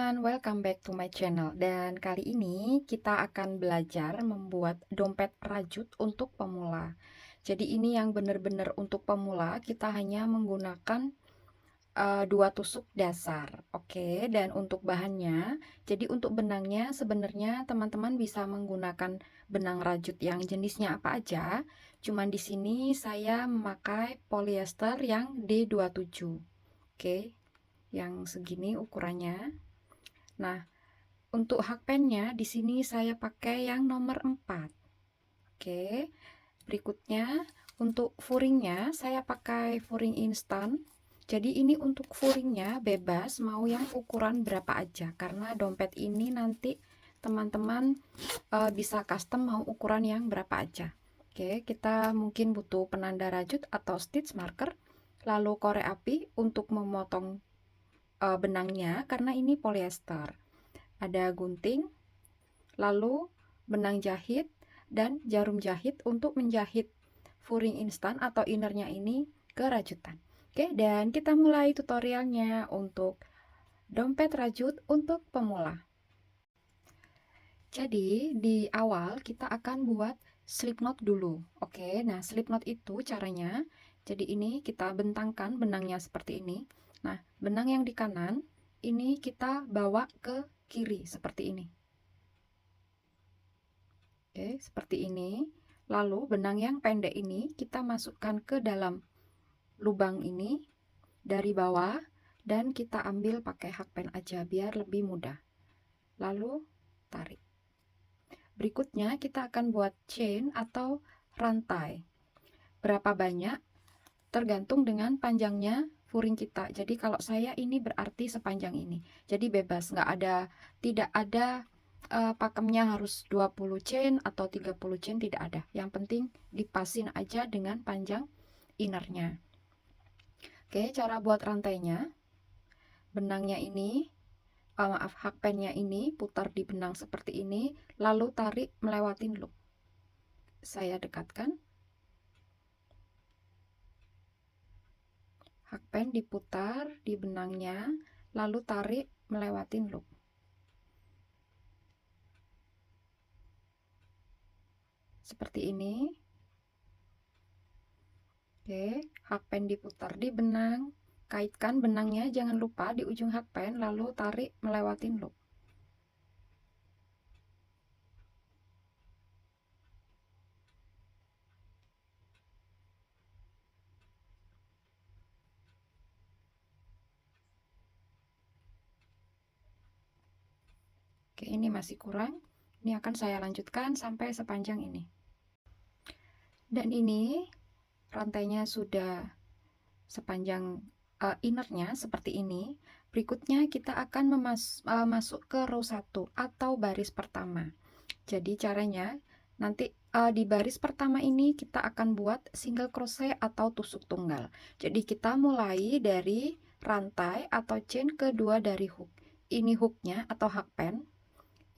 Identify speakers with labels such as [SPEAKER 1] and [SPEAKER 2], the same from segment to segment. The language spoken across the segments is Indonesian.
[SPEAKER 1] teman-teman, welcome back to my channel. Dan kali ini kita akan belajar membuat dompet rajut untuk pemula. Jadi ini yang benar-benar untuk pemula, kita hanya menggunakan dua tusuk dasar. Oke, dan untuk bahannya, jadi untuk benangnya sebenarnya teman-teman bisa menggunakan benang rajut yang jenisnya apa aja. Cuman di sini saya memakai polyester yang D27. Oke, yang segini ukurannya. Nah, untuk hakpennya di sini saya pakai yang nomor 4. Oke. Berikutnya untuk furingnya saya pakai furing instan. Jadi ini untuk furingnya bebas mau yang ukuran berapa aja karena dompet ini nanti teman-teman bisa custom mau ukuran yang berapa aja. Oke, kita mungkin butuh penanda rajut atau stitch marker, lalu korek api untuk memotong benangnya karena ini polyester. Ada gunting, lalu benang jahit dan jarum jahit untuk menjahit furing instan atau innernya ini ke rajutan. Oke, dan kita mulai tutorialnya untuk dompet rajut untuk pemula. Jadi di awal kita akan buat slip knot dulu. Oke, nah slip knot itu caranya, jadi ini kita bentangkan benangnya seperti ini. Nah, benang yang di kanan ini kita bawa ke kiri seperti ini. Oke, seperti ini. Lalu benang yang pendek ini kita masukkan ke dalam lubang ini dari bawah dan kita ambil pakai hakpen aja biar lebih mudah. Lalu tarik. Berikutnya kita akan buat chain atau rantai. Berapa banyak? Tergantung dengan panjangnya furing kita. Jadi kalau saya ini berarti sepanjang ini. Jadi bebas, tidak ada pakemnya harus 20 chain atau 30 chain, tidak ada. Yang penting dipasin aja dengan panjang innernya. Oke, cara buat rantainya. Benangnya ini, hakpennya ini putar di benang seperti ini, lalu tarik melewatin loop. Saya dekatkan. Hakpen diputar di benangnya, lalu tarik melewatin loop. Seperti ini. Oke, hakpen diputar di benang, kaitkan benangnya jangan lupa di ujung hakpen, lalu tarik melewatin loop. Oke, ini masih kurang. Ini akan saya lanjutkan sampai sepanjang ini. Dan ini rantainya sudah sepanjang innernya seperti ini. Berikutnya kita akan masuk ke row 1 atau baris pertama. Jadi caranya nanti di baris pertama ini kita akan buat single crochet atau tusuk tunggal. Jadi kita mulai dari rantai atau chain kedua dari hook. Ini hooknya atau hakpen.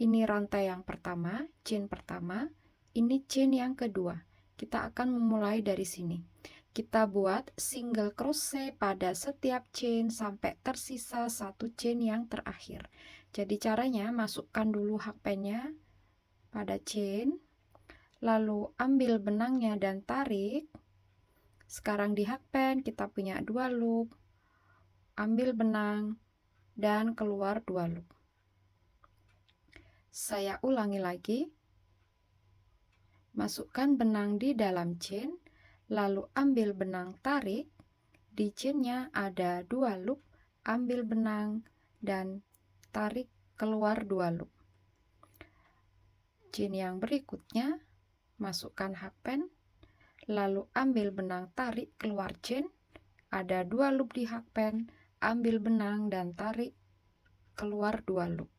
[SPEAKER 1] Ini rantai yang pertama, chain pertama. Ini chain yang kedua. Kita akan memulai dari sini. Kita buat single crochet pada setiap chain sampai tersisa satu chain yang terakhir. Jadi caranya masukkan dulu hakpennya pada chain, lalu ambil benangnya dan tarik. Sekarang di hakpen kita punya 2 loop, ambil benang dan keluar 2 loop. Saya ulangi lagi, masukkan benang di dalam chain, lalu ambil benang tarik. Di chainnya ada 2 loop, ambil benang dan tarik keluar 2 loop. Chain yang berikutnya, masukkan hakpen, lalu ambil benang tarik keluar chain, ada 2 loop di hakpen, ambil benang dan tarik keluar 2 loop.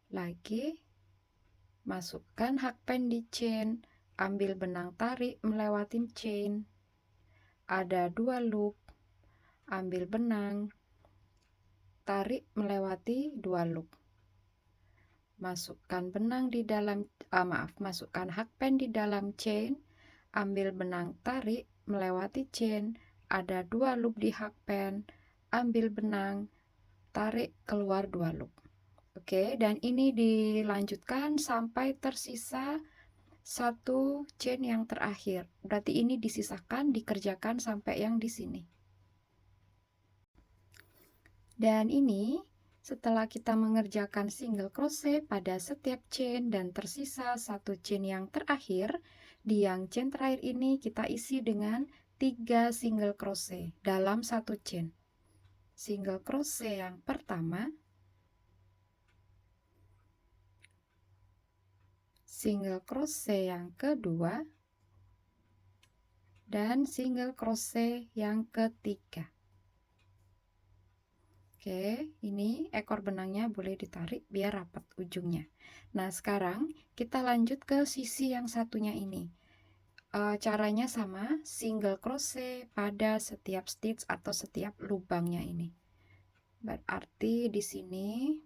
[SPEAKER 1] Lagi, masukkan hakpen di chain, ambil benang tarik melewati chain, ada 2 loop, ambil benang, tarik melewati 2 loop. Masukkan benang di dalam masukkan hakpen di dalam chain, ambil benang tarik melewati chain, ada 2 loop di hakpen, ambil benang, tarik keluar 2 loop. Oke, dan ini dilanjutkan sampai tersisa 1 chain yang terakhir. Berarti ini disisahkan, dikerjakan sampai yang di sini. Dan ini setelah kita mengerjakan single crochet pada setiap chain dan tersisa 1 chain yang terakhir, di yang chain terakhir ini kita isi dengan 3 single crochet dalam 1 chain. Single crochet yang pertama, single crochet yang kedua, dan single crochet yang ketiga. Oke, ini ekor benangnya boleh ditarik biar rapat ujungnya. Nah, sekarang kita lanjut ke sisi yang satunya ini. Caranya sama, single crochet pada setiap stitch atau setiap lubangnya ini. Berarti di sini,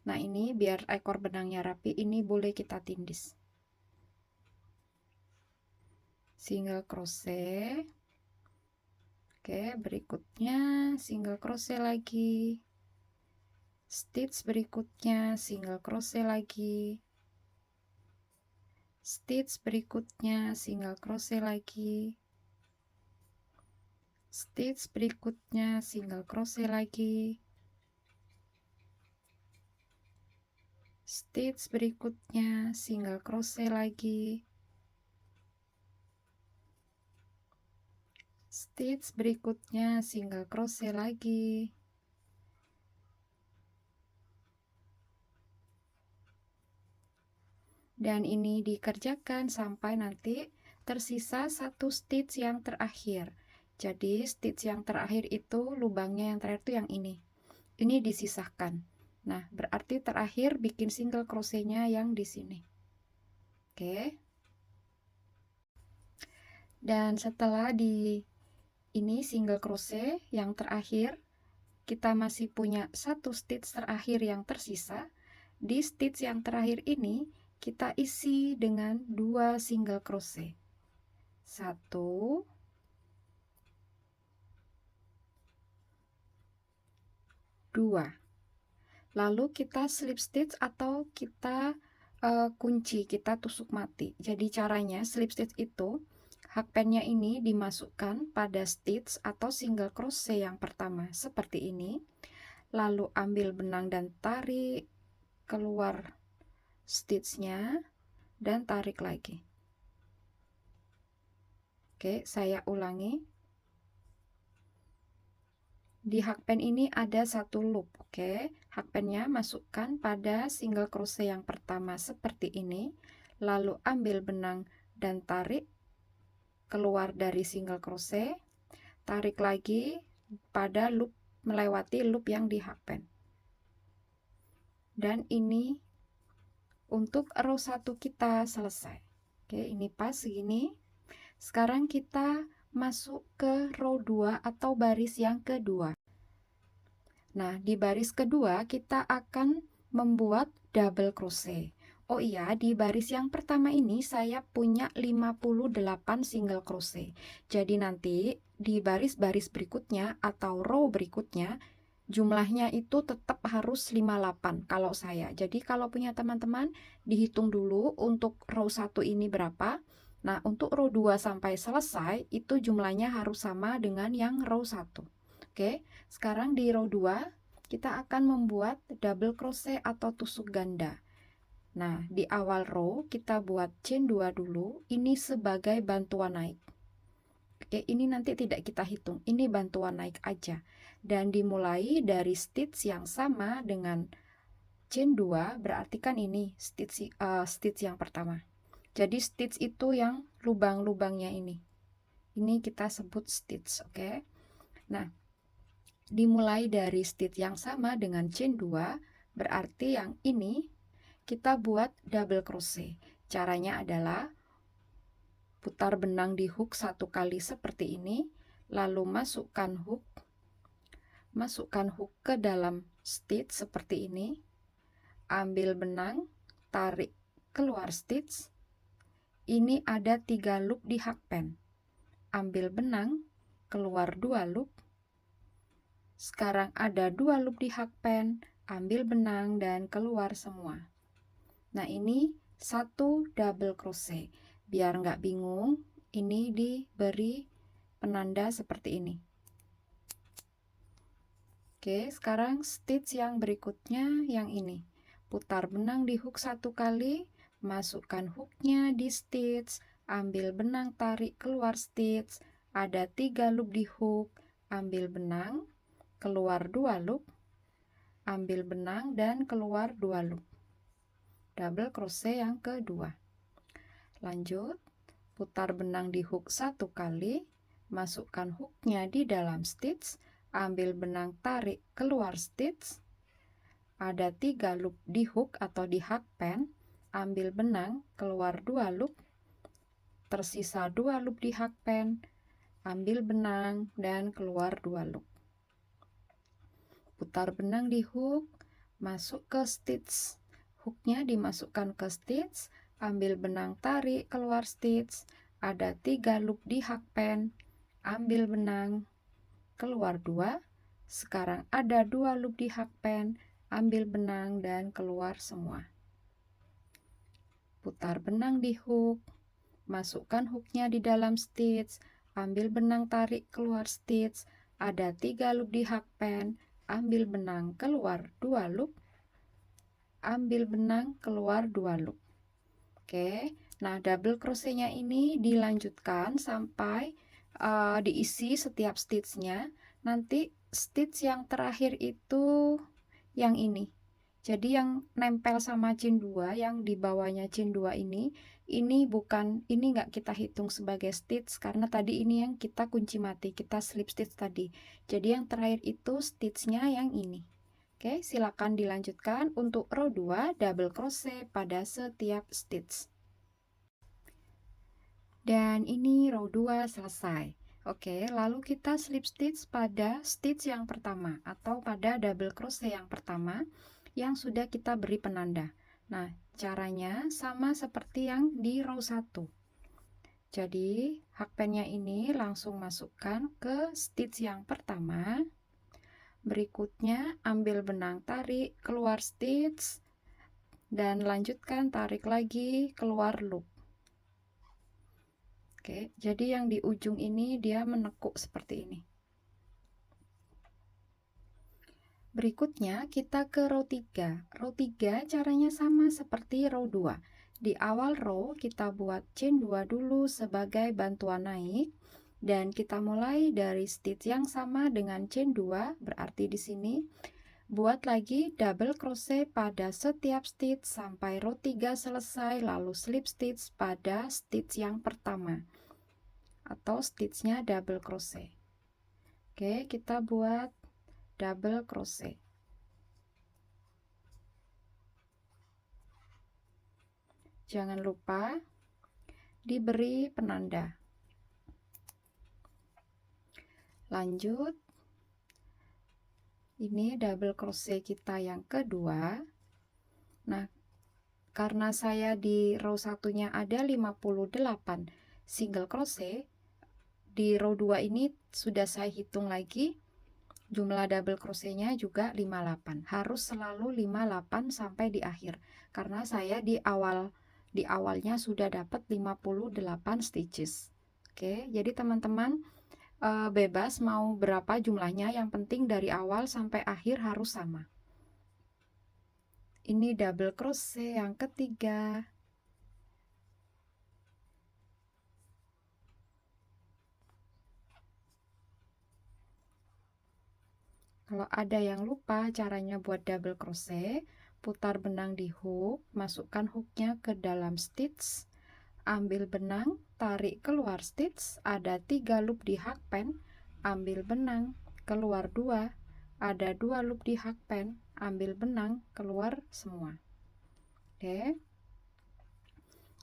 [SPEAKER 1] nah ini biar ekor benangnya rapi, ini boleh kita tindis. Single crochet. Oke, berikutnya single crochet lagi. Stitch berikutnya single crochet lagi. Stitch berikutnya single crochet lagi. Stitch berikutnya single crochet lagi. Stitch berikutnya single crochet lagi. Stitch berikutnya single crochet lagi. Dan ini dikerjakan sampai nanti tersisa 1 stitch yang terakhir. Jadi stitch yang terakhir itu lubangnya yang terakhir itu yang ini. Ini disisahkan. Nah, berarti terakhir bikin single crochetnya yang di sini. Oke. Dan setelah di ini single crochet yang terakhir, kita masih punya 1 stitch terakhir yang tersisa. Di stitch yang terakhir ini kita isi dengan 2 single crochet. 1, 2. Lalu kita slip stitch atau kita kunci, kita tusuk mati. Jadi caranya slip stitch itu hakpennya ini dimasukkan pada stitch atau single crochet yang pertama seperti ini. Lalu ambil benang dan tarik keluar stitchnya dan tarik lagi. Oke, saya ulangi. Di hakpen ini ada 1 loop. Oke, hakpennya masukkan pada single crochet yang pertama seperti ini. Lalu ambil benang dan tarik keluar dari single crochet, tarik lagi pada loop, melewati loop yang di hakpen. Dan ini untuk row 1 kita selesai. Oke, ini pas segini. Sekarang kita masuk ke row 2 atau baris yang kedua. Nah, di baris kedua kita akan membuat double crochet. Oh iya, di baris yang pertama ini saya punya 58 single crochet. Jadi nanti di baris-baris berikutnya atau row berikutnya jumlahnya itu tetap harus 58 kalau saya. Jadi kalau punya teman-teman dihitung dulu untuk row 1 ini berapa. Nah, untuk row 2 sampai selesai itu jumlahnya harus sama dengan yang row 1. Oke, sekarang di row 2 kita akan membuat double crochet atau tusuk ganda. Nah, di awal row kita buat chain 2 dulu, ini sebagai bantuan naik. Oke, ini nanti tidak kita hitung, ini bantuan naik aja. Dan dimulai dari stitch yang sama dengan chain 2, berarti kan ini stitch yang pertama. Jadi stitch itu yang lubang-lubangnya ini. Ini kita sebut stitch, oke. Nah, dimulai dari stitch yang sama dengan chain 2, berarti yang ini kita buat double crochet. Caranya adalah putar benang di hook 1 kali seperti ini, lalu masukkan hook ke dalam stitch seperti ini, ambil benang, tarik keluar stitch. Ini ada 3 loop di hakpen. Ambil benang, keluar 2 loop, Sekarang ada 2 loop di hakpen, ambil benang dan keluar semua. Nah, ini 1 double crochet. Biar nggak bingung, ini diberi penanda seperti ini. Oke, sekarang stitch yang berikutnya yang ini. Putar benang di hook 1 kali, masukkan hooknya di stitch, ambil benang, tarik keluar stitch, ada 3 loop di hook, ambil benang, keluar 2 loop, ambil benang dan keluar 2 loop. Double crochet yang kedua. Lanjut, putar benang di hook 1 kali, masukkan hooknya di dalam stitch, ambil benang, tarik keluar stitch, ada 3 loop di hook atau di hakpen, ambil benang, keluar 2 loop, tersisa 2 loop di hakpen, ambil benang dan keluar 2 loop. Putar benang di hook, masuk ke stitch, hooknya dimasukkan ke stitch, ambil benang, tarik keluar stitch, ada 3 loop di hakpen, ambil benang, keluar 2. Sekarang ada 2 loop di hakpen, ambil benang dan keluar semua. Putar benang di hook, masukkan hooknya di dalam stitch, ambil benang, tarik keluar stitch, ada 3 loop di hakpen, ambil benang, keluar 2 loop, ambil benang, keluar 2 loop. Oke, nah double crochetnya ini dilanjutkan sampai diisi setiap stitchnya. Nanti stitch yang terakhir itu yang ini. Jadi yang nempel sama chain 2, yang di bawahnya chain 2 ini bukan, ini nggak kita hitung sebagai stitch karena tadi ini yang kita kunci mati, kita slip stitch tadi. Jadi yang terakhir itu stitchnya yang ini. Oke, silakan dilanjutkan untuk row 2 double crochet pada setiap stitch. Dan ini row 2 selesai. Oke, lalu kita slip stitch pada stitch yang pertama atau pada double crochet yang pertama yang sudah kita beri penanda. Nah, caranya sama seperti yang di row 1. Jadi, hakpennya ini langsung masukkan ke stitch yang pertama. Berikutnya, ambil benang, tarik keluar stitch, dan lanjutkan tarik lagi keluar loop. Oke, jadi yang di ujung ini dia menekuk seperti ini. Berikutnya kita ke row 3. Row 3 caranya sama seperti row 2. Di awal row kita buat chain 2 dulu sebagai bantuan naik, dan kita mulai dari stitch yang sama dengan chain 2, berarti di sini buat lagi double crochet pada setiap stitch sampai row 3 selesai, lalu slip stitch pada stitch yang pertama atau stitchnya double crochet. Oke, kita buat double crochet. Jangan lupa diberi penanda. Lanjut, ini double crochet kita yang kedua. Nah, karena saya di row satunya ada 58 single crochet, di row 2 ini sudah saya hitung lagi, jumlah double crochetnya juga 58. Harus selalu 58 sampai di akhir, karena saya di awalnya sudah dapat 58 stitches. Oke, jadi teman-teman bebas mau berapa jumlahnya, yang penting dari awal sampai akhir harus sama. Ini double crochet yang ketiga. Kalau ada yang lupa caranya buat double crochet, putar benang di hook, masukkan hooknya ke dalam stitch, ambil benang, tarik keluar stitch, ada 3 loop di hakpen, ambil benang, keluar 2, ada 2 loop di hakpen, ambil benang, keluar semua. Oke.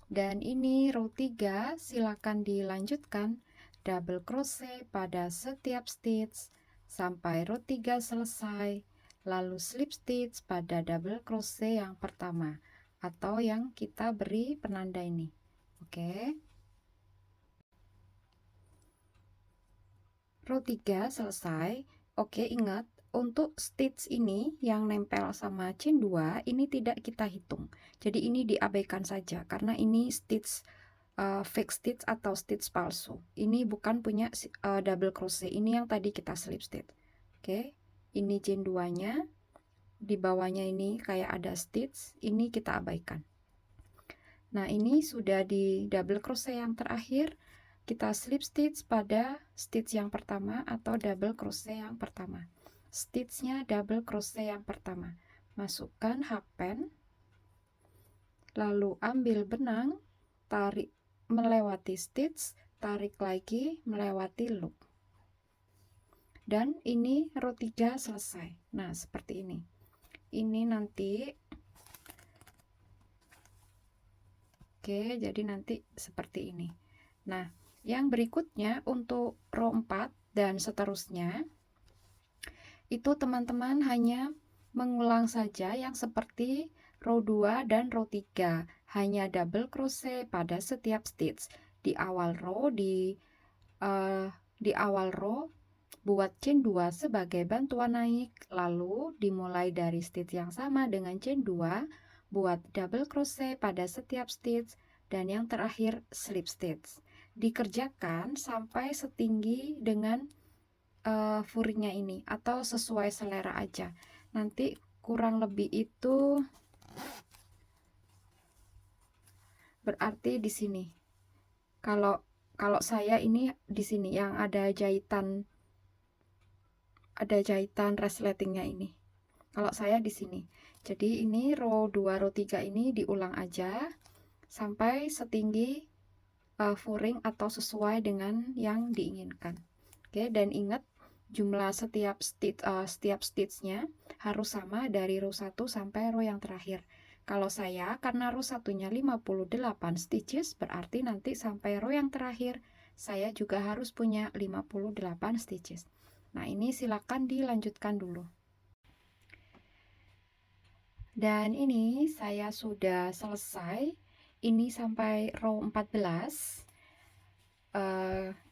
[SPEAKER 1] Dan ini row 3, silakan dilanjutkan double crochet pada setiap stitch sampai row 3 selesai, lalu slip stitch pada double crochet yang pertama atau yang kita beri penanda ini. Oke. Row 3 selesai. Oke, ingat untuk stitch ini yang nempel sama chain 2 ini tidak kita hitung. Jadi ini diabaikan saja karena ini stitch fake stitch atau stitch palsu. Ini bukan punya double crochet. Ini yang tadi kita slip stitch. Oke, ini chain 2-nya. Di bawahnya ini kayak ada stitch. Ini kita abaikan. Nah, ini sudah di double crochet yang terakhir. Kita slip stitch pada stitch yang pertama atau double crochet yang pertama. Stitchnya double crochet yang pertama. Masukkan hakpen, lalu ambil benang, tarik melewati stitch, tarik lagi melewati loop. Dan ini row 3 selesai. Nah, seperti ini. Ini nanti oke, jadi nanti seperti ini. Nah, yang berikutnya untuk row 4 dan seterusnya itu teman-teman hanya mengulang saja yang seperti row 2 dan row 3, hanya double crochet pada setiap stitch. Di awal row buat chain 2 sebagai bantuan naik, lalu dimulai dari stitch yang sama dengan chain 2, buat double crochet pada setiap stitch, dan yang terakhir slip stitch. Dikerjakan sampai setinggi dengan furingnya ini atau sesuai selera aja. Nanti kurang lebih itu berarti di sini. Kalau saya ini di sini yang ada jahitan resletingnya ini. Kalau saya di sini. Jadi ini row 2 row 3 ini diulang aja sampai setinggi furing atau sesuai dengan yang diinginkan. Oke, dan ingat jumlah setiap stitchnya harus sama dari row 1 sampai row yang terakhir. Kalau saya, karena row satunya 58 stitches, berarti nanti sampai row yang terakhir saya juga harus punya 58 stitches. Nah, ini silakan dilanjutkan dulu. Dan ini saya sudah selesai. Ini sampai row 14.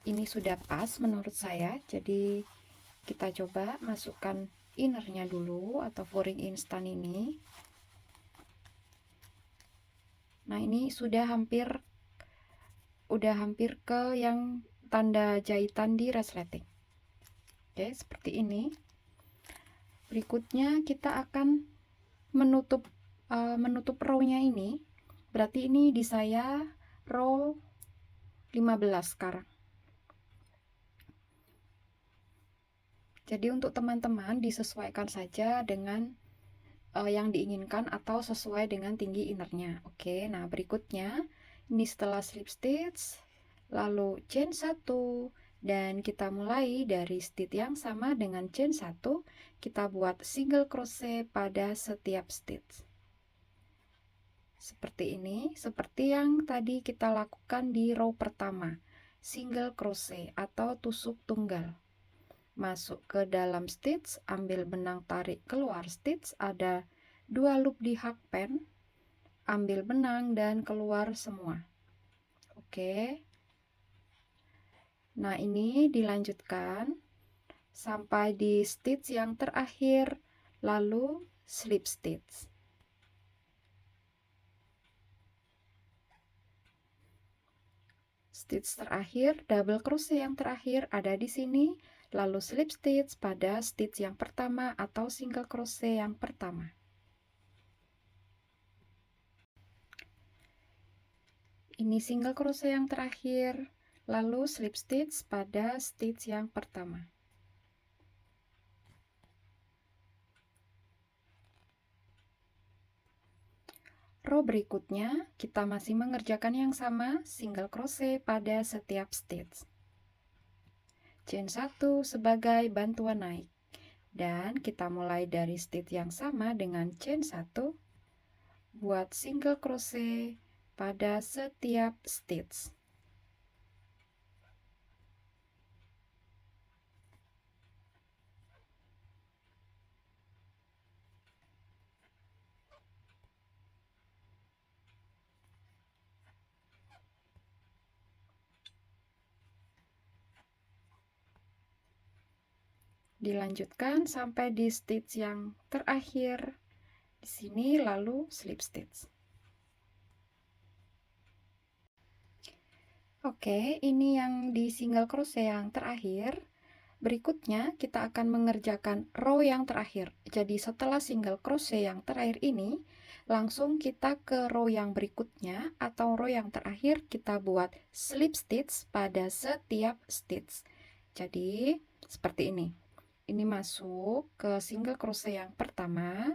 [SPEAKER 1] Ini sudah pas menurut saya. Jadi kita coba masukkan innernya dulu atau furing instan ini. Nah, ini sudah hampir ke yang tanda jahitan di resleting. Oke, seperti ini. Berikutnya kita akan menutup row-nya ini. Berarti ini di saya row 15 sekarang. Jadi untuk teman-teman disesuaikan saja dengan yang diinginkan atau sesuai dengan tinggi innernya. Oke, nah berikutnya ini setelah slip stitch, lalu chain 1, dan kita mulai dari stitch yang sama dengan chain 1, kita buat single crochet pada setiap stitch. Seperti ini, seperti yang tadi kita lakukan di row pertama, single crochet atau tusuk tunggal. Masuk ke dalam stitch, ambil benang, tarik keluar stitch, ada 2 loop di hakpen, ambil benang dan keluar semua. Oke. Nah, ini dilanjutkan sampai di stitch yang terakhir, lalu slip stitch. Stitch terakhir, double crochet yang terakhir ada di sini, lalu slip stitch pada stitch yang pertama atau single crochet yang pertama. Ini single crochet yang terakhir, lalu slip stitch pada stitch yang pertama. Row berikutnya kita masih mengerjakan yang sama, single crochet pada setiap stitch. Chain 1 sebagai bantuan naik. Dan kita mulai dari stitch yang sama dengan chain 1, buat single crochet pada setiap stitch. Dilanjutkan sampai di stitch yang terakhir di sini, lalu slip stitch. Oke, ini yang di single crochet yang terakhir. Berikutnya kita akan mengerjakan row yang terakhir. Jadi setelah single crochet yang terakhir ini, langsung kita ke row yang berikutnya atau row yang terakhir, kita buat slip stitch pada setiap stitch. Jadi seperti ini. Ini masuk ke single crochet yang pertama,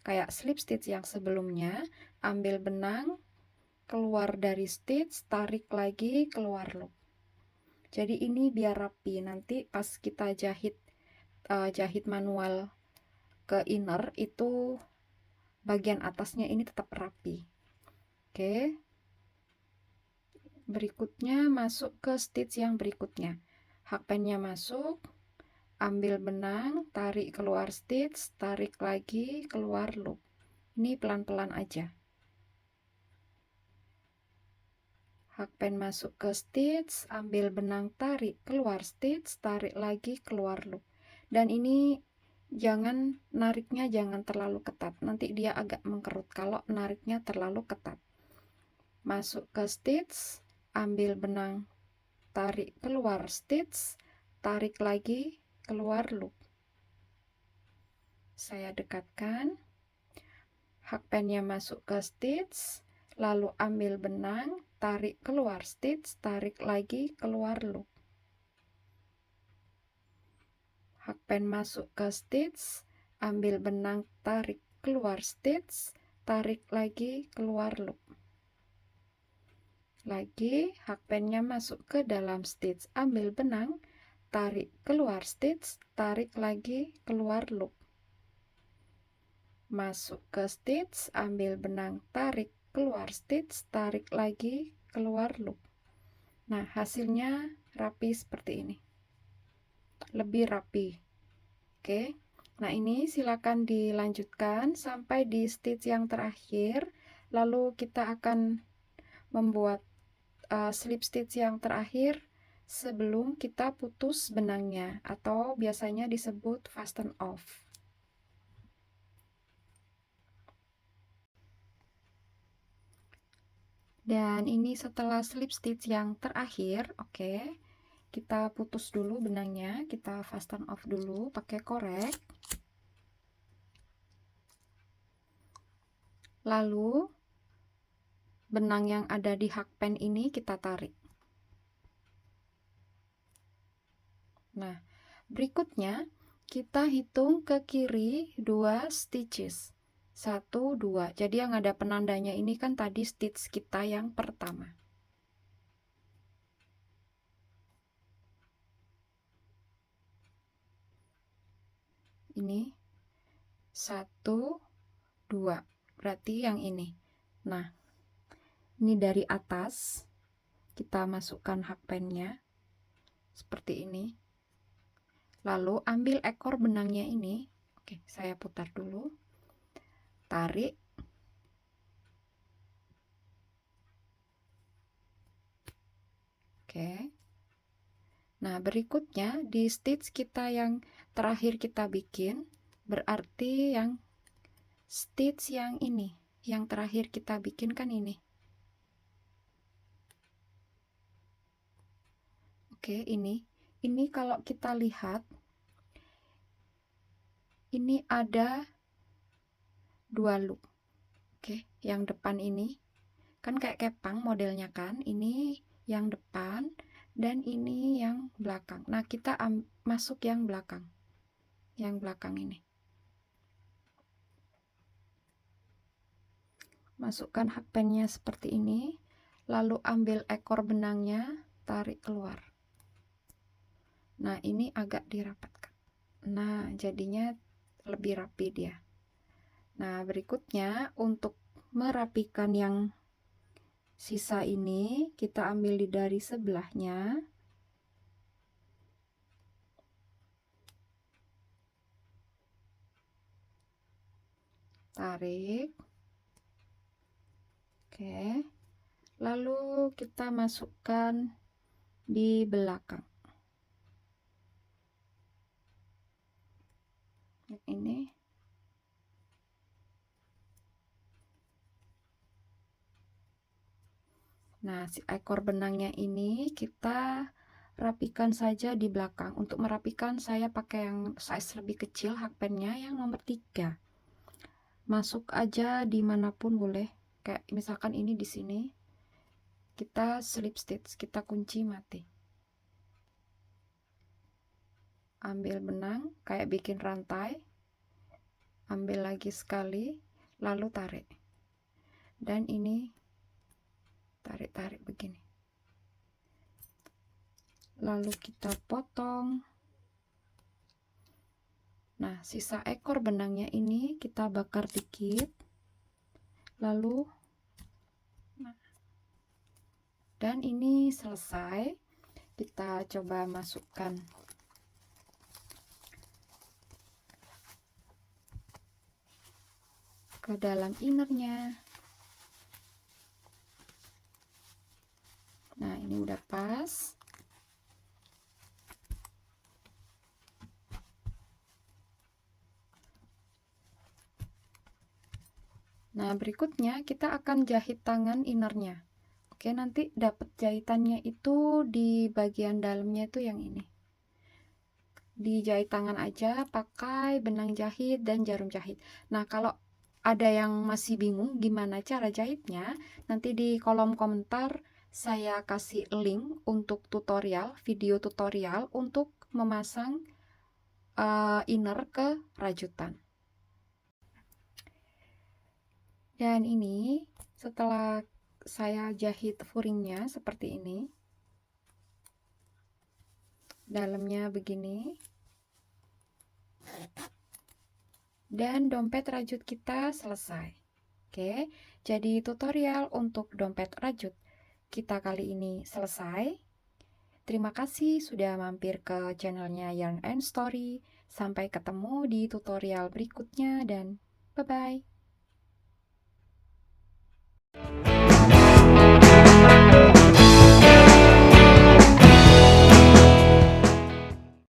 [SPEAKER 1] kayak slip stitch yang sebelumnya, ambil benang, keluar dari stitch, tarik lagi, keluar loop. Jadi ini biar rapi, nanti pas kita jahit manual ke inner itu bagian atasnya ini tetap rapi. Oke, berikutnya masuk ke stitch yang berikutnya. Hakpennya masuk, ambil benang, tarik keluar stitch, tarik lagi, keluar loop. Ini pelan-pelan aja. Hakpen masuk ke stitch, ambil benang, tarik keluar stitch, tarik lagi, keluar loop. Dan ini jangan nariknya jangan terlalu ketat, nanti dia agak mengkerut kalau nariknya terlalu ketat. Masuk ke stitch, ambil benang, tarik keluar stitch, tarik lagi, keluar loop. Saya dekatkan, hakpennya masuk ke stitch, lalu ambil benang, tarik keluar stitch, tarik lagi, keluar loop. Hakpen masuk ke stitch, ambil benang, tarik keluar stitch, tarik lagi, keluar loop. Lagi hakpennya masuk ke dalam stitch, ambil benang, tarik keluar stitch, tarik lagi, keluar loop. Masuk ke stitch, ambil benang, tarik keluar stitch, tarik lagi, keluar loop. Nah, hasilnya rapi seperti ini, lebih rapi. Oke, nah ini silakan dilanjutkan sampai di stitch yang terakhir, lalu kita akan membuat slip stitch yang terakhir sebelum kita putus benangnya, atau biasanya disebut fasten off. Dan ini setelah slip stitch yang terakhir, oke, kita putus dulu benangnya, kita fasten off dulu pakai korek. Lalu benang yang ada di hakpen ini kita tarik. Nah, berikutnya kita hitung ke kiri 2 stitches. 1, 2. Jadi yang ada penandanya ini kan tadi stitch kita yang pertama. Ini 1, 2. Berarti yang ini. Nah, ini dari atas kita masukkan hakpennya seperti ini. Lalu ambil ekor benangnya ini. Oke, saya putar dulu. Tarik. Oke. Nah, berikutnya di stitch kita yang terakhir kita bikin, berarti yang stitch yang ini, yang terakhir kita bikin kan ini. Oke, ini kalau kita lihat, ini ada 2 loop. Oke, yang depan ini kan kayak kepang modelnya kan, ini yang depan dan ini yang belakang. Nah, kita masuk yang belakang ini. Masukkan hakpennya seperti ini, lalu ambil ekor benangnya, tarik keluar. Nah, ini agak dirapatkan. Nah, jadinya lebih rapi dia. Nah, berikutnya untuk merapikan yang sisa ini, kita ambil dari sebelahnya. Tarik. Oke. Lalu kita masukkan di belakang. Ini. Nah, si ekor benangnya ini kita rapikan saja di belakang. Untuk merapikan saya pakai yang size lebih kecil, hakpennya yang nomor 3. Masuk aja dimanapun boleh. Kayak misalkan ini di sini. Kita slip stitch, kita kunci mati. Ambil benang, kayak bikin rantai. Ambil lagi sekali, lalu tarik. Dan ini tarik-tarik begini. Lalu kita potong. Nah, sisa ekor benangnya ini kita bakar dikit. Lalu dan ini selesai. Kita coba masukkan ke dalam innernya. Nah, ini udah pas. Nah, berikutnya kita akan jahit tangan innernya. Oke, nanti dapat jahitannya itu di bagian dalamnya itu yang ini. Dijahit tangan aja pakai benang jahit dan jarum jahit. Nah, kalau ada yang masih bingung gimana cara jahitnya, nanti di kolom komentar saya kasih link untuk tutorial, video tutorial untuk memasang inner ke rajutan. Dan ini setelah saya jahit furingnya seperti ini, dalamnya begini, dan dompet rajut kita selesai. Oke, jadi tutorial untuk dompet rajut kita kali ini selesai. Terima kasih sudah mampir ke channelnya Yarn and Story. Sampai ketemu di tutorial berikutnya dan bye-bye.